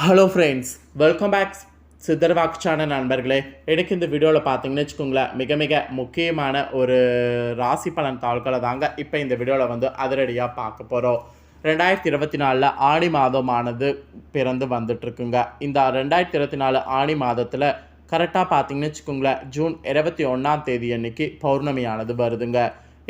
Hello friends, welcome back Sitharvak channel நண்பர்களே. எனக்கு இந்த வீடியோவில் பார்த்தீங்கன்னு வச்சுக்கோங்களேன், மிக மிக முக்கியமான ஒரு ராசி பலன் தாள்களை தாங்க இப்போ இந்த வீடியோவில் வந்து அதிரடியாக பார்க்க போகிறோம். 2024 ஆணி மாதமானது பிறந்து வந்துட்டுருக்குங்க. இந்த 2024 ஆணி மாதத்தில் கரெக்டாக பார்த்தீங்கன்னு வச்சுக்கோங்களேன், ஜூன் 21 அன்னைக்கு பௌர்ணமியானது வருதுங்க.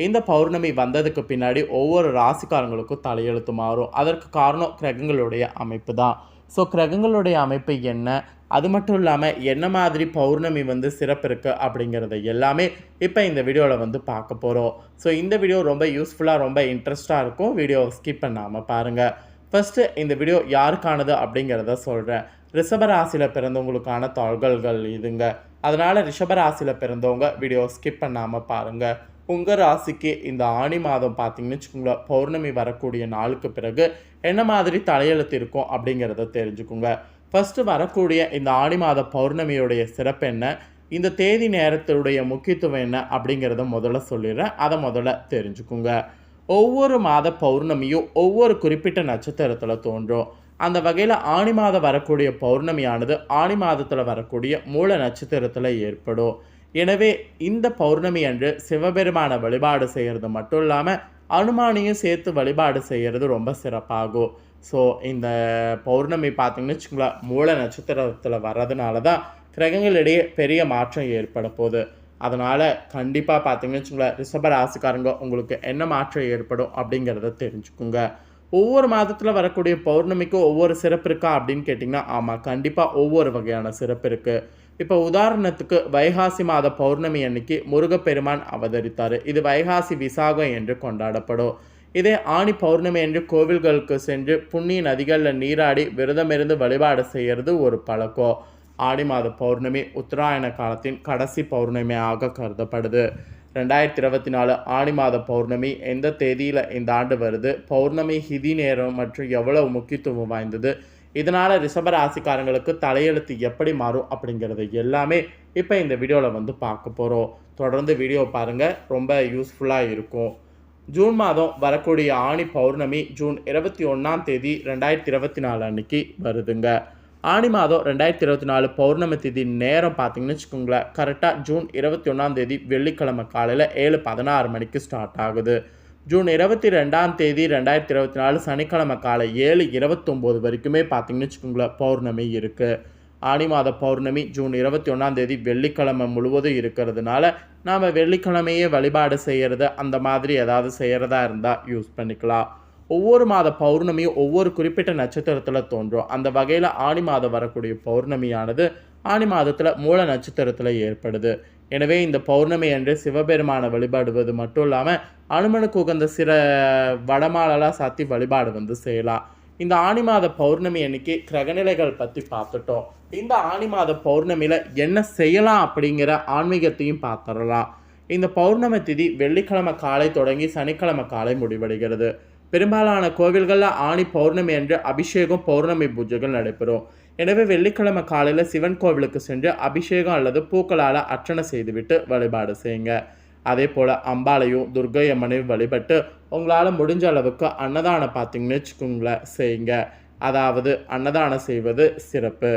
இந்த பௌர்ணமி வந்ததுக்கு பின்னாடி ஒவ்வொரு ராசிக்காரங்களுக்கும் தலையெழுத்து மாறும். அதற்கு காரணம் கிரகங்களுடைய அமைப்பு தான். ஸோ கிரகங்களுடைய அமைப்பு என்ன, அது மட்டும் இல்லாமல் என்ன மாதிரி பௌர்ணமி வந்து சிறப்பு இருக்குது அப்படிங்கிறத எல்லாமே இப்போ இந்த வீடியோவில் வந்து பார்க்க போகிறோம். ஸோ இந்த வீடியோ ரொம்ப யூஸ்ஃபுல்லாக ரொம்ப இன்ட்ரெஸ்ட்டாக இருக்கும். வீடியோ ஸ்கிப் பண்ணாமல் பாருங்கள். ஃபஸ்ட்டு இந்த வீடியோ யாருக்கானது அப்படிங்கிறத சொல்கிறேன். ரிஷபராசியில் பிறந்தவங்களுக்கான தாள்கள் இதுங்க. அதனால் ரிஷபராசியில் பிறந்தவங்க வீடியோ ஸ்கிப் பண்ணாமல் பாருங்கள். உங்கள் ராசிக்கு இந்த ஆணி மாதம் பார்த்தீங்கன்னு வச்சுக்கோங்களேன், பௌர்ணமி வரக்கூடிய நாளுக்கு பிறகு என்ன மாதிரி தலையெழுத்து இருக்கும் அப்படிங்கிறத தெரிஞ்சுக்குங்க. ஃபஸ்ட்டு வரக்கூடிய இந்த ஆணி மாத பௌர்ணமியுடைய சிறப்பு என்ன, இந்த தேதி நேரத்துடைய முக்கியத்துவம் என்ன அப்படிங்கிறத முதல்ல சொல்லிடுறேன். அதை முதல்ல தெரிஞ்சுக்குங்க. ஒவ்வொரு மாத பௌர்ணமியும் ஒவ்வொரு குறிப்பிட்ட நட்சத்திரத்தில் தோன்றும். அந்த வகையில் ஆணி மாதம் வரக்கூடிய பௌர்ணமியானது ஆணி மாதத்தில் வரக்கூடிய மூல நட்சத்திரத்தில் ஏற்படும். எனவே இந்த பௌர்ணமி அன்று சிவபெருமான வழிபாடு செய்கிறது மட்டும் இல்லாமல் அனுமானையும் சேர்த்து வழிபாடு செய்கிறது ரொம்ப சிறப்பாகும். ஸோ இந்த பௌர்ணமி பார்த்திங்கன்னு வச்சுக்கோங்களேன், மூல நட்சத்திரத்தில் வர்றதுனால தான் கிரகங்களிடையே பெரிய மாற்றம் ஏற்பட போகுது. அதனால் கண்டிப்பாக பார்த்திங்கன்னு வச்சுக்கோங்களேன், ரிஷப ராசிக்காரங்க உங்களுக்கு என்ன மாற்றம் ஏற்படும் அப்படிங்கிறத தெரிஞ்சுக்குங்க. ஒவ்வொரு மாதத்தில் வரக்கூடிய பௌர்ணமிக்கும் ஒவ்வொரு சிறப்பு இருக்கா அப்படின்னு கேட்டிங்கன்னா, ஆமாம், கண்டிப்பாக ஒவ்வொரு வகையான சிறப்பு இருக்குது. இப்போ உதாரணத்துக்கு வைகாசி மாத பௌர்ணமி அன்னைக்கு முருகப்பெருமான் அவதரித்தார். இது வைகாசி விசாகம் என்று கொண்டாடப்படும். இதே ஆணி பௌர்ணமி என்று கோவில்களுக்கு சென்று புண்ணிய நதிகளில் நீராடி விரதமிருந்து வழிபாடு செய்கிறது ஒரு பழக்கம். ஆடி மாத பௌர்ணமி உத்தராயண காலத்தின் கடைசி பௌர்ணமியாக கருதப்படுது. 2024 ஆணி மாத பௌர்ணமி எந்த தேதியில் இந்த ஆண்டு வருது, பௌர்ணமி ஹிதி நேரம் மற்றும் எவ்வளவு முக்கியத்துவம் வாய்ந்தது, இதனால் ரிஷபராசிக்காரங்களுக்கு தலையெழுத்து எப்படி மாறும் அப்படிங்கிறது எல்லாமே இப்போ இந்த வீடியோவில் வந்து பார்க்க போகிறோம். தொடர்ந்து வீடியோ பாருங்கள், ரொம்ப யூஸ்ஃபுல்லாக இருக்கும். ஜூன் மாதம் வரக்கூடிய ஆணி பௌர்ணமி ஜூன் 21 2024 அன்னைக்கு வருதுங்க. ஆணி மாதம் 2024 பௌர்ணமி திதி நேரம் பார்த்தீங்கன்னு வச்சுக்கோங்களேன், கரெக்டாக ஜூன் 21 வெள்ளிக்கிழமை காலையில் 7:16 மணிக்கு ஸ்டார்ட் ஆகுது. ஜூன் 22 2024 சனிக்கிழமை காலை 7:29 வரைக்குமே பார்த்தீங்கன்னு வச்சுக்கோங்களேன் பௌர்ணமி இருக்குது. ஆணி மாத பௌர்ணமி ஜூன் 21 வெள்ளிக்கிழமை முழுவதும் இருக்கிறதுனால நாம் வெள்ளிக்கிழமையே வழிபாடு செய்கிறது, அந்த மாதிரி ஏதாவது செய்கிறதா இருந்தால் யூஸ் பண்ணிக்கலாம். ஒவ்வொரு மாத பௌர்ணமியும் ஒவ்வொரு குறிப்பிட்ட நட்சத்திரத்தில் தோன்றும். அந்த வகையில் ஆணி மாதம் வரக்கூடிய பௌர்ணமியானது ஆணி மாதத்தில் மூல நட்சத்திரத்தில் ஏற்படுது. எனவே இந்த பௌர்ணமி அன்று சிவபெருமானை வழிபாடுவது மட்டும் இல்லாமல் அனுமனுக்கு உகந்த சில வடமாலெல்லாம் சாத்தி வழிபாடு வந்து செய்யலாம். இந்த ஆணி மாத பௌர்ணமி அன்னைக்கு கிரகநிலைகள் பற்றி பார்த்துட்டோம். இந்த ஆணி மாத பௌர்ணமியில் என்ன செய்யலாம் அப்படிங்கிற ஆன்மீகத்தையும் பார்த்துடலாம். இந்த பௌர்ணமி திதி வெள்ளிக்கிழமை காலை தொடங்கி சனிக்கிழமை காலை முடிவடைகிறது. பெரும்பாலான கோவில்களில் ஆணி பௌர்ணமி அன்று அபிஷேகம் பௌர்ணமி பூஜைகள் நடைபெறும். எனவே வெள்ளிக்கிழமை காலையில் சிவன் கோவிலுக்கு சென்று அபிஷேகம் அல்லது பூக்களால் அர்ச்சனை செய்துவிட்டு வழிபாடு செய்யுங்க. அதே போல் அம்பாளையும் துர்க்கை அம்மனையும் வழிபட்டு உங்களால் முடிஞ்ச அளவுக்கு அன்னதானம் பார்த்தீங்கன்னு வச்சுக்கோங்களேன் செய்யுங்க. அதாவது அன்னதானம் செய்வது சிறப்பு.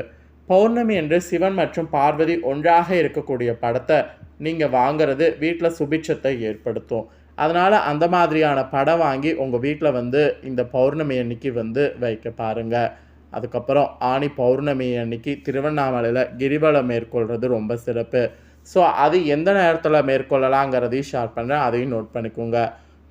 பௌர்ணமி என்று சிவன் மற்றும் பார்வதி ஒன்றாக இருக்கக்கூடிய படத்தை நீங்கள் வாங்கிறது வீட்டில் சுபிட்சத்தை ஏற்படுத்தும். அதனால் அந்த மாதிரியான படம் வாங்கி உங்கள் வீட்டில் வந்து இந்த பௌர்ணமி அன்னைக்கு வந்து வைக்க பாருங்கள். அதுக்கப்புறம் ஆணி பௌர்ணமி அன்னைக்கு திருவண்ணாமலையில் கிரிவலம் மேற்கொள்கிறது ரொம்ப சிறப்பு. ஸோ அது எந்த நேரத்தில் மேற்கொள்ளலாங்கிறதையும் ஷேர் பண்ணுறேன், அதையும் நோட் பண்ணிக்கோங்க.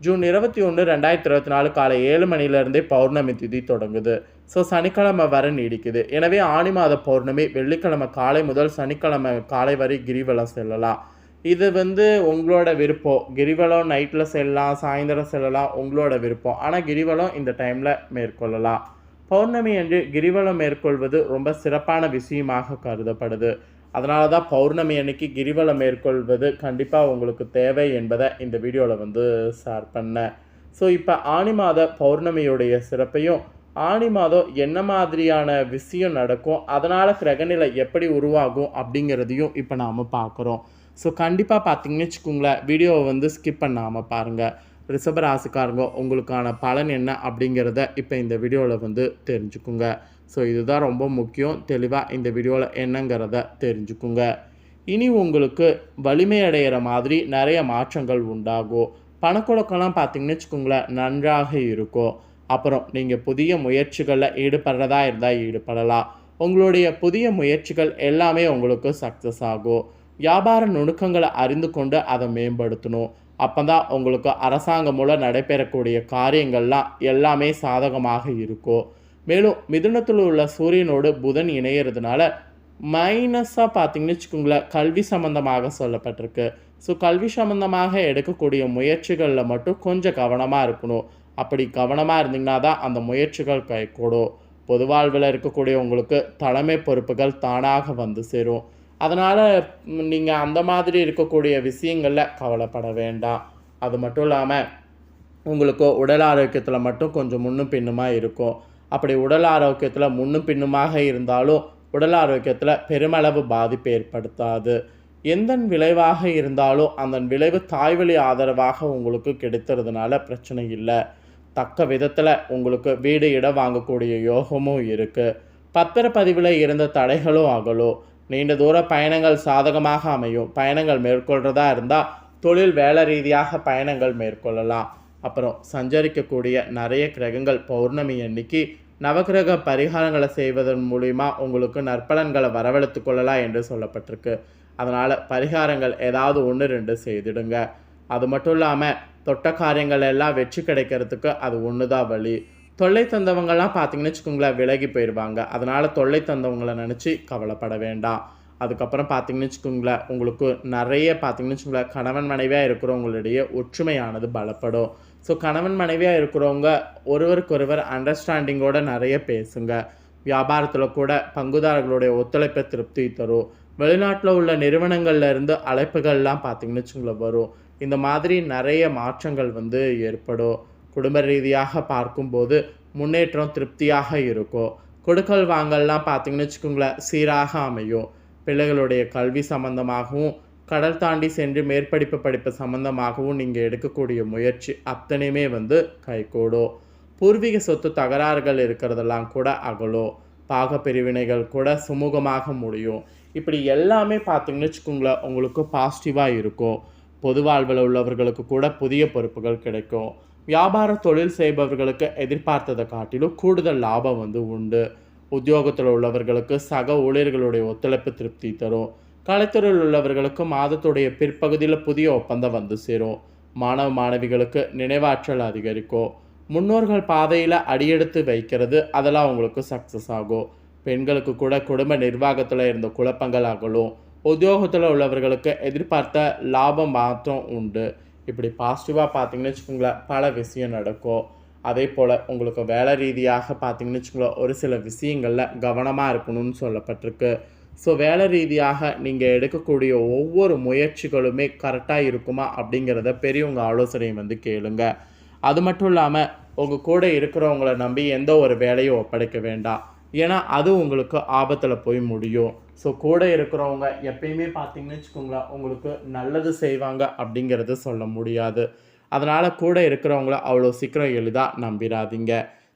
ஜூன் 21 2024 காலை 7 மணிலேருந்தே பௌர்ணமி திதி தொடங்குது. ஸோ சனிக்கிழமை வரை நீடிக்குது. எனவே ஆணி மாத பௌர்ணமி வெள்ளிக்கிழமை காலை முதல் சனிக்கிழமை காலை வரை கிரிவலம் செல்லலாம். இது வந்து உங்களோட விருப்பம். கிரிவலம் நைட்டில் செல்லலாம், சாயந்தரம் செல்லலாம், உங்களோட விருப்பம். ஆனால் கிரிவலம் இந்த டைமில் மேற்கொள்ளலாம். பௌர்ணமி அன்று கிரிவலம் மேற்கொள்வது ரொம்ப சிறப்பான விஷயமாக கருதப்படுது. அதனால தான் பௌர்ணமி அன்னைக்கு கிரிவலம் மேற்கொள்வது கண்டிப்பாக உங்களுக்கு தேவை என்பதை இந்த வீடியோவில் வந்து ஷேர் பண்ணேன். ஸோ இப்போ ஆணி மாத பௌர்ணமியுடைய சிறப்பையும் ஆணி மாதம் என்ன மாதிரியான விஷயம் நடக்கும், அதனால் கிரகநிலை எப்படி உருவாகும் அப்படிங்கிறதையும் இப்போ நாம் பார்க்குறோம். ஸோ கண்டிப்பாக பார்த்தீங்கன்னு வச்சுக்கோங்களேன், வீடியோவை வந்து ஸ்கிப் பண்ணாமல் பாருங்கள். ரிஷபராசிக்காரங்க உங்களுக்கான பலன் என்ன அப்படிங்கிறத இப்போ இந்த வீடியோவில் வந்து தெரிஞ்சுக்குங்க. ஸோ இதுதான் ரொம்ப முக்கியம். தெளிவாக இந்த வீடியோவில் என்னங்கிறத தெரிஞ்சுக்குங்க. இனி உங்களுக்கு வலிமை அடைகிற மாதிரி நிறைய மாற்றங்கள் உண்டாகும். பணப்புழக்கம்லாம் பார்த்தீங்கன்னு வச்சுக்கோங்களேன், நன்றாக இருக்கும். அப்புறம் நீங்கள் புதிய முயற்சிகளில் ஈடுபடுறதா இருந்தால் ஈடுபடலாம். உங்களுடைய புதிய முயற்சிகள் எல்லாமே உங்களுக்கு சக்ஸஸ் ஆகும். வியாபார நுணுக்கங்களை அறிந்து கொண்டு அதை மேம்படுத்தணும். அப்போ தான் உங்களுக்கு அரசாங்கம் மூலம் நடைபெறக்கூடிய காரியங்கள்லாம் எல்லாமே சாதகமாக இருக்கும். மேலும் மிதுனத்தில் உள்ள சூரியனோடு புதன் இணையிறதுனால மைனஸாக பார்த்தீங்கன்னு வச்சுக்கோங்களேன், கல்வி சம்மந்தமாக சொல்லப்பட்டிருக்கு. ஸோ கல்வி சம்மந்தமாக எடுக்கக்கூடிய முயற்சிகளில் மட்டும் கொஞ்சம் கவனமாக இருக்கணும். அப்படி கவனமாக இருந்தீங்கன்னா தான் அந்த முயற்சிகள் கைகூடும். பொது வாழ்வில் இருக்கக்கூடிய உங்களுக்கு தலைமை பொறுப்புகள் தானாக வந்து சேரும். அதனால் நீங்கள் அந்த மாதிரி இருக்கக்கூடிய விஷயங்களில் கவலைப்பட வேண்டாம். அது மட்டும் இல்லாமல் உங்களுக்கு உடல் ஆரோக்கியத்தில் மட்டும் கொஞ்சம் முன்னும் பின்னுமா இருக்கும். அப்படி உடல் ஆரோக்கியத்தில் முன்னும் பின்னுமாக இருந்தாலும் உடல் ஆரோக்கியத்தில் பெருமளவு பாதிப்பு ஏற்படுத்தாது. எந்த விளைவாக இருந்தாலும் அந்த விளைவு தாய்வழி ஆதரவாக உங்களுக்கு கிடைக்கிறதுனால பிரச்சனை இல்லை. தக்க விதத்தில் உங்களுக்கு வீடு இடம் வாங்கக்கூடிய யோகமும் இருக்குது. பத்திரப்பதிவில் இருந்த தடைகளும் அகலும். நீண்ட தூர பயணங்கள் சாதகமாக அமையும். பயணங்கள் மேற்கொள்கிறதா இருந்தால் தொழில் வேலை ரீதியாக பயணங்கள் மேற்கொள்ளலாம். அப்புறம் சஞ்சரிக்கக்கூடிய நிறைய கிரகங்கள் பௌர்ணமி அன்னைக்கு நவகிரக பரிகாரங்களை செய்வதன் மூலிமா உங்களுக்கு நற்பலன்களை வரவழைத்து கொள்ளலாம் என்று சொல்லப்பட்டிருக்கு. அதனால் பரிகாரங்கள் ஏதாவது 1-2 செய்திடுங்க. அது மட்டும் இல்லாமல் தொட்ட காரியங்கள் எல்லாம் வெற்றி கிடைக்கிறதுக்கு அது ஒன்று தான் வழி. தொல்லை தந்தவங்கள்லாம் பார்த்தீங்கன்னு வச்சுக்கோங்களேன், விலகி போயிடுவாங்க. அதனால் தொல்லை தந்தவங்களை நினச்சி கவலைப்பட வேண்டாம். அதுக்கப்புறம் பார்த்தீங்கன்னு வச்சுக்கோங்களேன், உங்களுக்கு நிறைய பார்த்தீங்கன்னு வச்சுக்கோங்களேன், கணவன் மனைவியாக இருக்கிறவங்களுடைய ஒற்றுமையானது பலப்படும். ஸோ கணவன் மனைவியாக இருக்கிறவங்க ஒருவருக்கொருவர் அண்டர்ஸ்டாண்டிங்கோடு நிறைய பேசுங்க. வியாபாரத்தில் கூட பங்குதாரர்களுடைய ஒத்துழைப்பை திருப்தி தரும். வெளிநாட்டில் உள்ள நிறுவனங்கள்ல இருந்து அழைப்புகள்லாம் பார்த்தீங்கன்னு வச்சுக்கோங்களேன் வரும். இந்த மாதிரி நிறைய மாற்றங்கள் வந்து ஏற்படும். குடும்ப ரீதியாக பார்க்கும்போது முன்னேற்றம் திருப்தியாக இருக்கும். கொடுக்கல் வாங்கல்லாம் பார்த்தீங்கன்னு வச்சுக்கோங்களேன், சீராக அமையும். பிள்ளைகளுடைய கல்வி சம்பந்தமாகவும் கடல் தாண்டி சென்று மேற்படிப்பு படிப்பு சம்பந்தமாகவும் நீங்கள் எடுக்கக்கூடிய முயற்சி அத்தனையுமே வந்து கைகூடும். பூர்வீக சொத்து தகராறுகள் இருக்கிறதெல்லாம் கூட அகலும். பாக பிரிவினைகள் கூட சுமூகமாக முடியும். இப்படி எல்லாமே பார்த்தீங்கன்னு வச்சுக்கோங்களேன், உங்களுக்கு பாசிட்டிவாக இருக்கும். பொது வாழ்வில் உள்ளவர்களுக்கு கூட புதிய பொறுப்புகள் கிடைக்கும். வியாபார தொழில் செய்பவர்களுக்கு எதிர்பார்த்ததை காட்டிலும் கூடுதல் லாபம் வந்து உண்டு. உத்தியோகத்தில் உள்ளவர்களுக்கு சக ஊழியர்களுடைய ஒத்துழைப்பு திருப்தி தரும். கலைத்துறையில் உள்ளவர்களுக்கு மாதத்துடைய பிற்பகுதியில் புதிய ஒப்பந்தம் வந்து சேரும். மாணவ மாணவிகளுக்கு நினைவாற்றல் அதிகரிக்கும். முன்னோர்கள் பாதையில் அடியெடுத்து வைக்கிறது அதெல்லாம் உங்களுக்கு சக்ஸஸ் ஆகும். பெண்களுக்கு கூட குடும்ப நிர்வாகத்தில் இருந்த குழப்பங்கள் அகலும். உத்தியோகத்தில் உள்ளவர்களுக்கு எதிர்பார்த்த லாபம் மாற்றம் உண்டு. இப்படி பாசிட்டிவாக பார்த்தீங்கன்னு வச்சுக்கோங்களேன், பல விஷயம் நடக்கும். அதே போல் உங்களுக்கு வேலை ரீதியாக பார்த்தீங்கன்னு வச்சுக்கோங்களேன், ஒரு சில விஷயங்களில் கவனமாக இருக்கணும்னு சொல்லப்பட்டிருக்கு. ஸோ வேலை ரீதியாக நீங்கள் எடுக்கக்கூடிய ஒவ்வொரு முயற்சிகளுமே கரெக்டாக இருக்குமா அப்படிங்கிறத பெரியவங்க ஆலோசனை வந்து கேளுங்க. அது மட்டும் இல்லாமல் உங்கள் கூட இருக்கிறவங்கள நம்பி எந்த ஒரு வேலையும் ஒப்படைக்க வேண்டாம். ஏன்னா அது உங்களுக்கு ஆபத்தில் போய் முடியும். ஸோ கூட இருக்கிறவங்க எப்பயுமே பார்த்தீங்கன்னு வச்சுக்கோங்களேன், உங்களுக்கு நல்லது செய்வாங்க அப்படிங்கிறது சொல்ல முடியாது. அதனால் கூட இருக்கிறவங்கள அவ்வளோ சீக்கிரம் எளிதாக நம்பிடாதீங்க.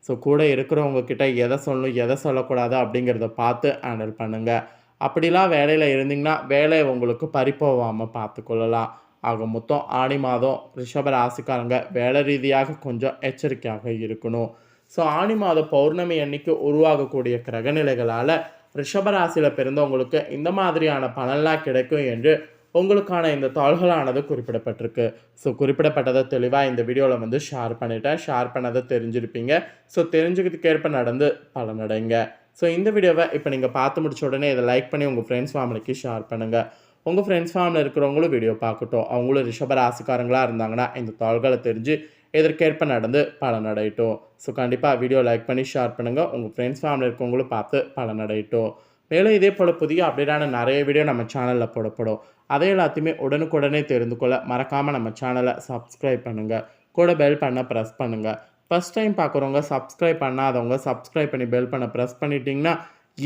ஸோ கூட இருக்கிறவங்க கிட்ட எதை சொல்லணும் எதை சொல்லக்கூடாது அப்படிங்கிறத பார்த்து ஹேண்டில் பண்ணுங்கள். அப்படிலாம் வேலையில் இருந்தீங்கன்னா வேலையை உங்களுக்கு பறிப்போகாமல் பார்த்துக்கொள்ளலாம். ஆக மொத்தம் ஆனி மாதம் ரிஷப ராசிக்காரங்க வேலை ரீதியாக கொஞ்சம் எச்சரிக்கையாக இருக்கணும். ஸோ ஆனி மாதம் பௌர்ணமி அன்னைக்கு உருவாகக்கூடிய கிரகநிலைகளால் ரிஷபராசியில் பிறந்தவங்களுக்கு இந்த மாதிரியான பலன்லாம் கிடைக்கும் என்று உங்களுக்கான இந்த தாள்களானது குறிப்பிடப்பட்டிருக்கு. ஸோ குறிப்பிடப்பட்டதை தெளிவாக இந்த வீடியோவில் வந்து ஷேர் பண்ணிட்டேன். ஷேர் பண்ணதை தெரிஞ்சிருப்பீங்க. ஸோ தெரிஞ்சுக்கிறதுக்கேற்ப நடந்து பலனடைங்க. ஸோ இந்த வீடியோவை இப்போ நீங்கள் பார்த்து முடிச்ச உடனே இதை லைக் பண்ணி உங்கள் ஃப்ரெண்ட்ஸ் ஃபேமிலிக்கு ஷேர் பண்ணுங்கள். உங்கள் ஃப்ரெண்ட்ஸ் ஃபேமிலியில் இருக்கிறவங்களும் வீடியோ பார்க்கட்டும். அவங்களும் ரிஷபராசிக்காரங்களாக இருந்தாங்கன்னா இந்த தாள்களை தெரிஞ்சு எதற்கேற்ப நடந்து பலனடையட்டும். ஸோ கண்டிப்பாக வீடியோ லைக் பண்ணி ஷேர் பண்ணுங்கள். உங்கள் ஃப்ரெண்ட்ஸ் ஃபேமிலி இருக்கவங்களும் பார்த்து பலனடையட்டும். மேலும் இதே போல் புதிய அப்டேட்டான நிறைய வீடியோ நம்ம சேனலில் போடப்படும். அதை எல்லாத்தையுமே உடனுக்குடனே தெரிந்து கொள்ள மறக்காமல் நம்ம சேனலை சப்ஸ்கிரைப் பண்ணுங்கள். கூட பெல் பண்ண ப்ரெஸ் பண்ணுங்கள். ஃபஸ்ட் டைம் பார்க்குறவங்க சப்ஸ்கிரைப் பண்ணாதவங்க சப்ஸ்கிரைப் பண்ணி பெல் பண்ண ப்ரெஸ் பண்ணிட்டீங்கன்னா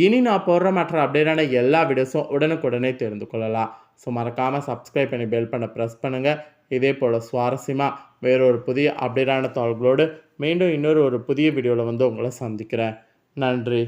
இனி நான் போடுற மற்ற அப்டேட்டான எல்லா வீடியோஸும் உடனுக்குடனே தெரிந்து கொள்ளலாம். ஸோ மறக்காமல் சப்ஸ்கிரைப் பண்ணி பெல் பண்ண ப்ரெஸ் பண்ணுங்கள். இதே போல் சுவாரஸ்யமாக வேறொரு புதிய அப்டேட்டான தாள்களோடு மீண்டும் இன்னொரு புதிய வீடியோவில் வந்து உங்களை சந்திக்கிறேன். நன்றி.